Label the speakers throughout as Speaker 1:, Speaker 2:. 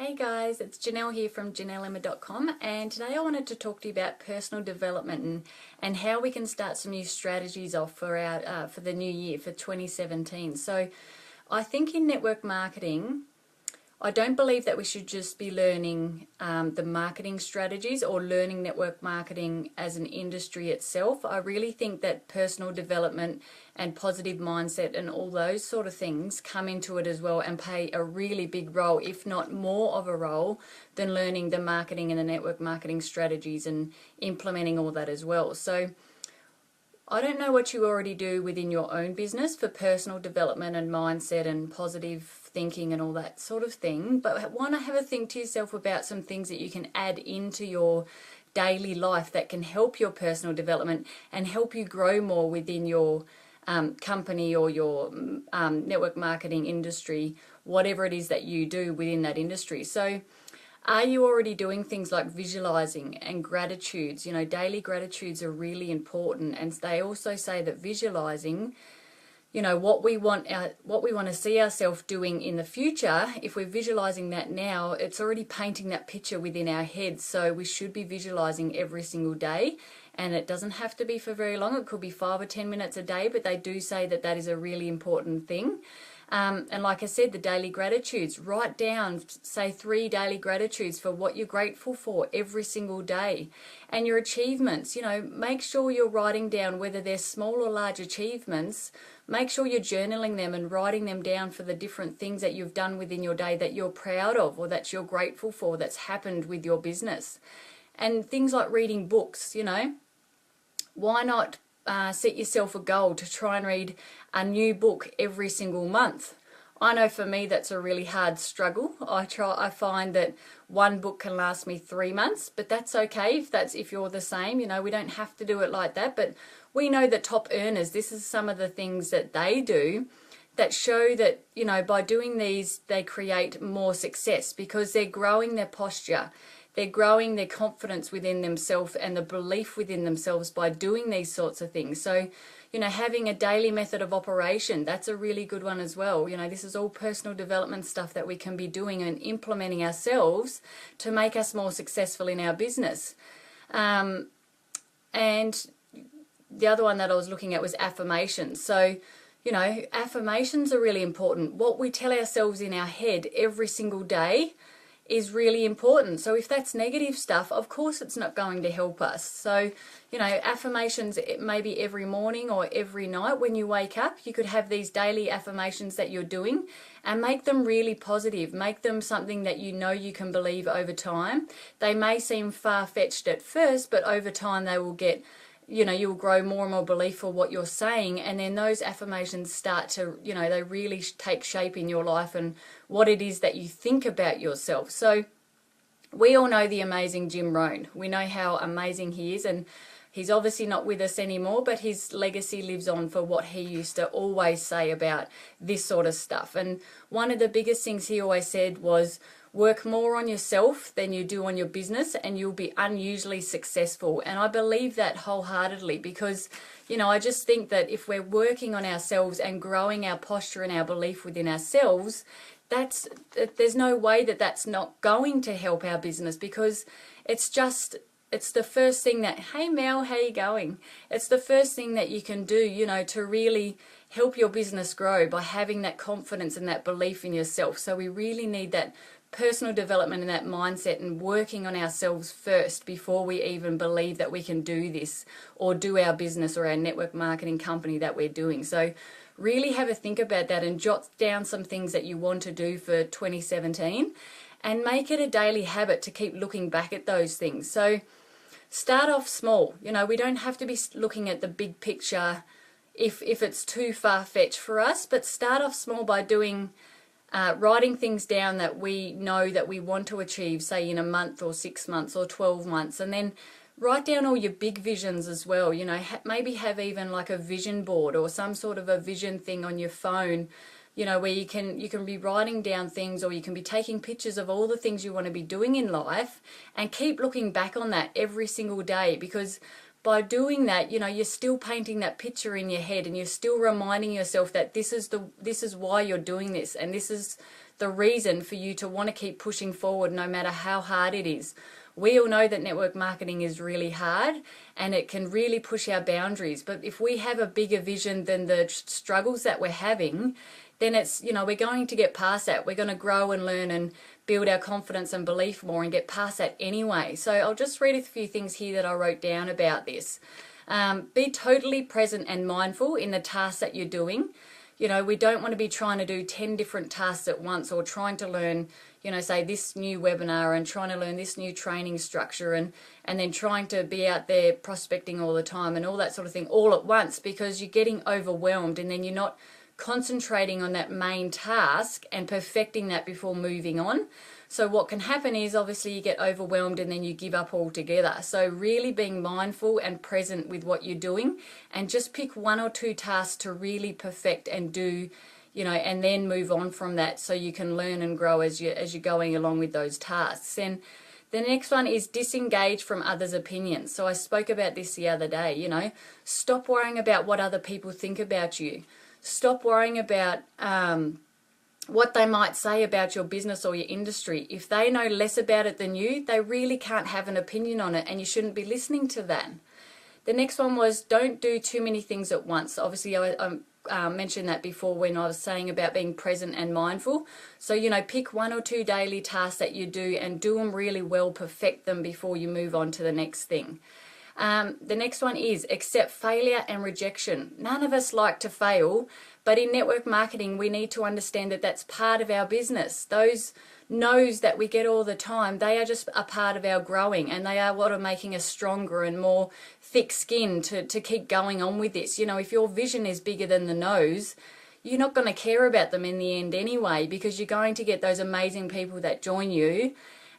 Speaker 1: Hey guys, it's Janelle here from JanelleEmma.com, and today I wanted to talk to you about personal development and how we can start some new strategies off for our for the new year, for 2017. So I think in network marketing, I don't believe that we should just be learning the marketing strategies or learning network marketing as an industry itself. I really think that personal development and positive mindset and all those sort of things come into it as well and play a really big role, if not more of a role, than learning the marketing and the network marketing strategies and implementing all that as well. So I don't know what you already do within your own business for personal development and mindset and positive thinking and all that sort of thing, but want to have a think to yourself about some things that you can add into your daily life that can help your personal development and help you grow more within your company or your network marketing industry, whatever it is that you do within that industry. So are you already doing things like visualizing and gratitudes? You know, daily gratitudes are really important, and they also say that visualizing, you know, what we want to see ourselves doing in the future, if we're visualizing that now, it's already painting that picture within our heads. So we should be visualizing every single day, and it doesn't have to be for very long. It could be 5 or 10 minutes a day, but they do say that that is a really important thing. And like I said, the daily gratitudes, write down, say 3 daily gratitudes for what you're grateful for every single day. And your achievements, you know, make sure you're writing down, whether they're small or large achievements, make sure you're journaling them and writing them down for the different things that you've done within your day that you're proud of or that you're grateful for that's happened with your business. And things like reading books, you know, why not set yourself a goal to try and read a new book every single month? I know for me that's a really hard struggle. I find that one book can last me 3 months, but that's okay if you're the same. You know, we don't have to do it like that, but we know that top earners, this is some of the things that they do that show that, you know, by doing these they create more success because they're growing their posture. They're growing their confidence within themselves and the belief within themselves by doing these sorts of things. So, you know, having a daily method of operation, that's a really good one as well. You know, this is all personal development stuff that we can be doing and implementing ourselves to make us more successful in our business. And the other one that I was looking at was affirmations. So, you know, affirmations are really important. What we tell ourselves in our head every single day is really important. So if that's negative stuff, of course it's not going to help us. So, you know, affirmations, maybe every morning or every night when you wake up, you could have these daily affirmations that you're doing and make them really positive. Make them something that you know you can believe over time. They may seem far-fetched at first, but over time they will get, you know, you'll grow more and more belief for what you're saying, and then those affirmations start to, you know, they really take shape in your life and what it is that you think about yourself. So we all know the amazing Jim Rohn. We know how amazing he is, and he's obviously not with us anymore, but his legacy lives on for what he used to always say about this sort of stuff. And one of the biggest things he always said was, work more on yourself than you do on your business and you'll be unusually successful. And I believe that wholeheartedly because, you know, I just think that if we're working on ourselves and growing our posture and our belief within ourselves, there's no way that that's not going to help our business because it's the first thing that, hey Mel, how you going? It's the first thing that you can do, you know, to really help your business grow by having that confidence and that belief in yourself. So we really need that personal development and that mindset and working on ourselves first before we even believe that we can do this or do our business or our network marketing company that we're doing. So really have a think about that and jot down some things that you want to do for 2017 and make it a daily habit to keep looking back at those things. So start off small. You know, we don't have to be looking at the big picture if it's too far-fetched for us, but start off small by doing writing things down that we know that we want to achieve, say in a month or 6 months or 12 months, and then write down all your big visions as well. You know, maybe have even like a vision board or some sort of a vision thing on your phone, you know, where you can be writing down things or you can be taking pictures of all the things you want to be doing in life and keep looking back on that every single day because by doing that, you know, you're still painting that picture in your head, and you're still reminding yourself that this is why you're doing this, and this is the reason for you to want to keep pushing forward no matter how hard it is. We all know that network marketing is really hard and it can really push our boundaries. But if we have a bigger vision than the struggles that we're having, then it's, you know, we're going to get past that. We're going to grow and learn and build our confidence and belief more and get past that anyway. So I'll just read a few things here that I wrote down about this. Be totally present and mindful in the tasks that you're doing. You know, we don't want to be trying to do 10 different tasks at once, or trying to learn, you know, say this new webinar and trying to learn this new training structure, and then trying to be out there prospecting all the time and all that sort of thing all at once, because you're getting overwhelmed and then you're not concentrating on that main task and perfecting that before moving on. So what can happen is obviously you get overwhelmed and then you give up altogether. So really being mindful and present with what you're doing, and just pick 1 or 2 tasks to really perfect and do, you know, and then move on from that, so you can learn and grow as you're going along with those tasks. And the next one is disengage from others' opinions. So I spoke about this the other day, you know, stop worrying about what other people think about you. Stop worrying about what they might say about your business or your industry. If they know less about it than you, they really can't have an opinion on it, and you shouldn't be listening to that. The next one was don't do too many things at once. Obviously, I mentioned that before when I was saying about being present and mindful. So, you know, pick 1 or 2 daily tasks that you do and do them really well, perfect them before you move on to the next thing. The next one is accept failure and rejection. None of us like to fail, but in network marketing, we need to understand that that's part of our business. Those no's that we get all the time, they are just a part of our growing, and they are what are making us stronger and more thick-skinned to keep going on with this. You know, if your vision is bigger than the no's, you're not going to care about them in the end anyway, because you're going to get those amazing people that join you.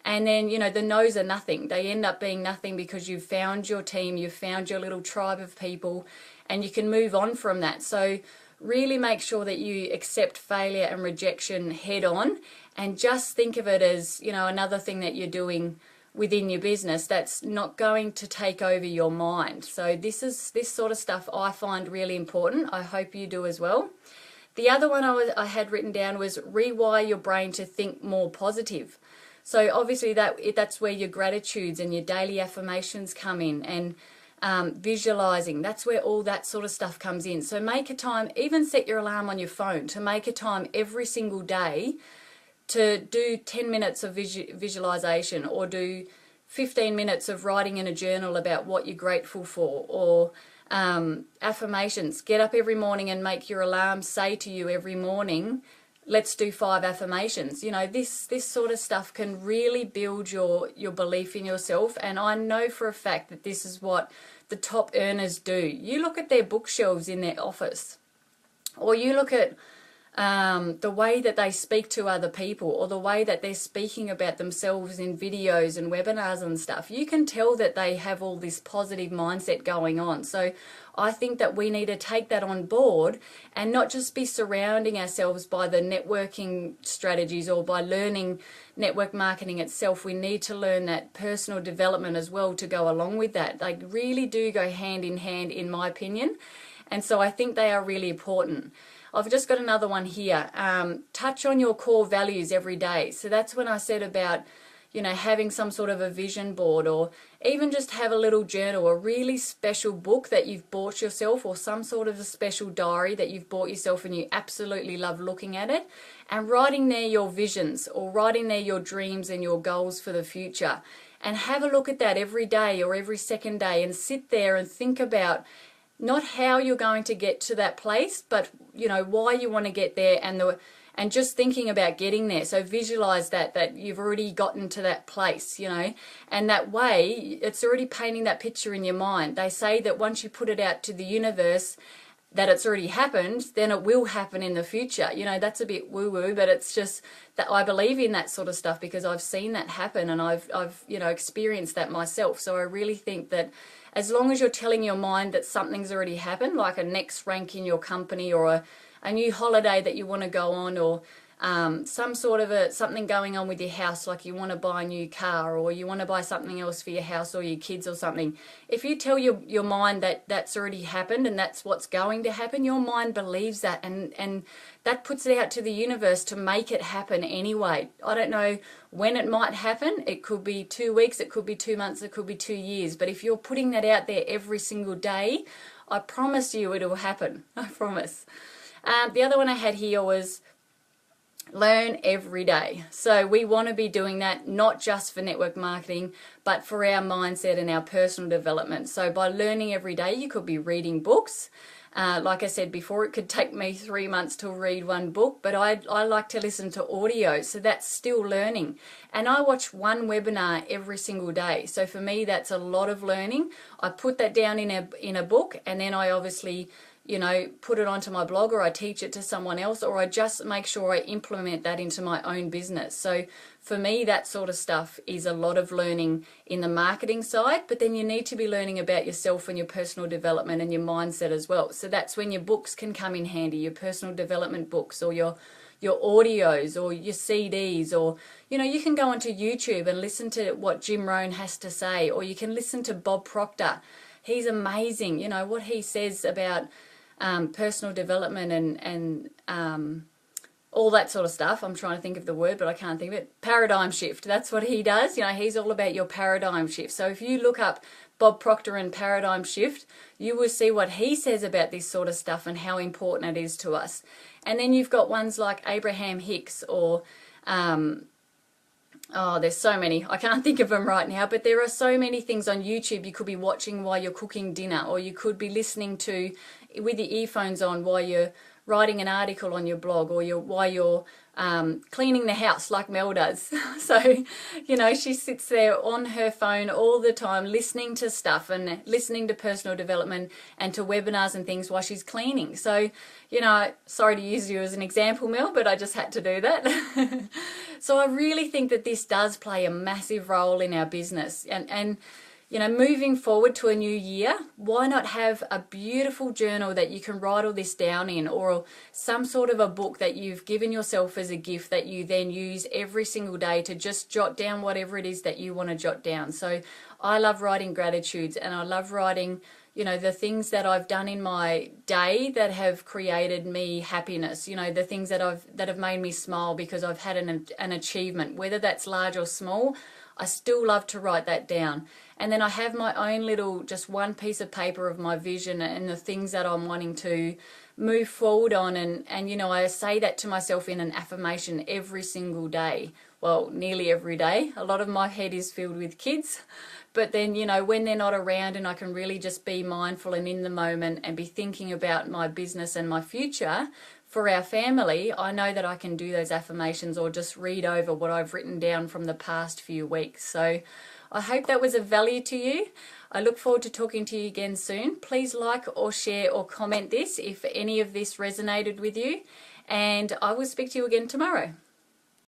Speaker 1: And then, you know, the no's are nothing. They end up being nothing because you've found your team, you've found your little tribe of people, and you can move on from that. So really make sure that you accept failure and rejection head on, and just think of it as, you know, another thing that you're doing within your business that's not going to take over your mind. So this sort of stuff I find really important. I hope you do as well. The other one I had written down was rewire your brain to think more positive. So obviously that's where your gratitudes and your daily affirmations come in, and visualizing. That's where all that sort of stuff comes in. So make a time, even set your alarm on your phone to make a time every single day to do 10 minutes of visualization, or do 15 minutes of writing in a journal about what you're grateful for, or affirmations. Get up every morning and make your alarm say to you every morning, let's do 5 affirmations. You know, this sort of stuff can really build your belief in yourself. And I know for a fact that this is what the top earners do. You look at their bookshelves in their office, or you look at the way that they speak to other people, or the way that they're speaking about themselves in videos and webinars and stuff. You can tell that they have all this positive mindset going on. So I think that we need to take that on board, and not just be surrounding ourselves by the networking strategies or by learning network marketing itself. We need to learn that personal development as well to go along with that. They really do go hand in hand, in my opinion. And so I think they are really important. I've just got another one here. Touch on your core values every day. So that's when I said about, you know, having some sort of a vision board, or even just have a little journal, a really special book that you've bought yourself, or some sort of a special diary that you've bought yourself and you absolutely love looking at it, and writing there your visions, or writing there your dreams and your goals for the future. And have a look at that every day or every second day, and sit there and think about not how you're going to get to that place, but, you know, why you want to get there, and just thinking about getting there. So visualize that you've already gotten to that place, you know, and that way it's already painting that picture in your mind. They say that once you put it out to the universe that it's already happened, then it will happen in the future. You know, that's a bit woo-woo, but it's just that I believe in that sort of stuff because I've seen that happen, and I've you know, experienced that myself. So I really think that as long as you're telling your mind that something's already happened, like a next rank in your company, or a new holiday that you want to go on, or some sort of something going on with your house, like you want to buy a new car or you want to buy something else for your house or your kids or something. If you tell your mind that that's already happened and that's what's going to happen, your mind believes that, and that puts it out to the universe to make it happen anyway. I don't know when it might happen. It could be 2 weeks, it could be 2 months, it could be 2 years. But if you're putting that out there every single day, I promise you it will happen. I promise. The other one I had here was learn every day. So we want to be doing that not just for network marketing, but for our mindset and our personal development. So by learning every day, you could be reading books. Like I said before, it could take me 3 months to read one book, but I like to listen to audio, so that's still learning. And I watch one webinar every single day. So for me, that's a lot of learning. I put that down in a book, and then I obviously, you know, put it onto my blog, or I teach it to someone else, or I just make sure I implement that into my own business. So for me, that sort of stuff is a lot of learning in the marketing side, but then you need to be learning about yourself and your personal development and your mindset as well. So that's when your books can come in handy, your personal development books, or your audios, or your CDs, or, you know, you can go onto YouTube and listen to what Jim Rohn has to say, or you can listen to Bob Proctor. He's amazing, you know, what he says about personal development and all that sort of stuff. I'm trying to think of the word, but I can't think of it. Paradigm shift. That's what he does. You know, he's all about your paradigm shift. So if you look up Bob Proctor and paradigm shift, you will see what he says about this sort of stuff and how important it is to us. And then you've got ones like Abraham Hicks, or there's so many. I can't think of them right now, but there are so many things on YouTube you could be watching while you're cooking dinner, or you could be listening to with your earphones on while you're writing an article on your blog, or while you're cleaning the house like Mel does. So, you know, she sits there on her phone all the time listening to stuff and listening to personal development and to webinars and things while she's cleaning. So, you know, sorry to use you as an example, Mel, but I just had to do that. So I really think that this does play a massive role in our business. And you know, moving forward to a new year, why not have a beautiful journal that you can write all this down in, or some sort of a book that you've given yourself as a gift that you then use every single day to just jot down whatever it is that you want to jot down. So I love writing gratitudes, and I love writing, you know, the things that I've done in my day that have created me happiness, you know, the things that have made me smile because I've had an achievement, whether that's large or small. I still love to write that down. And then I have my own little, just one piece of paper of my vision and the things that I'm wanting to move forward on. And you know, I say that to myself in an affirmation every single day. Well, nearly every day. A lot of my head is filled with kids. But then, you know, when they're not around and I can really just be mindful and in the moment and be thinking about my business and my future for our family, I know that I can do those affirmations or just read over what I've written down from the past few weeks. So I hope that was of value to you. I look forward to talking to you again soon. Please like or share or comment this if any of this resonated with you. And I will speak to you again tomorrow.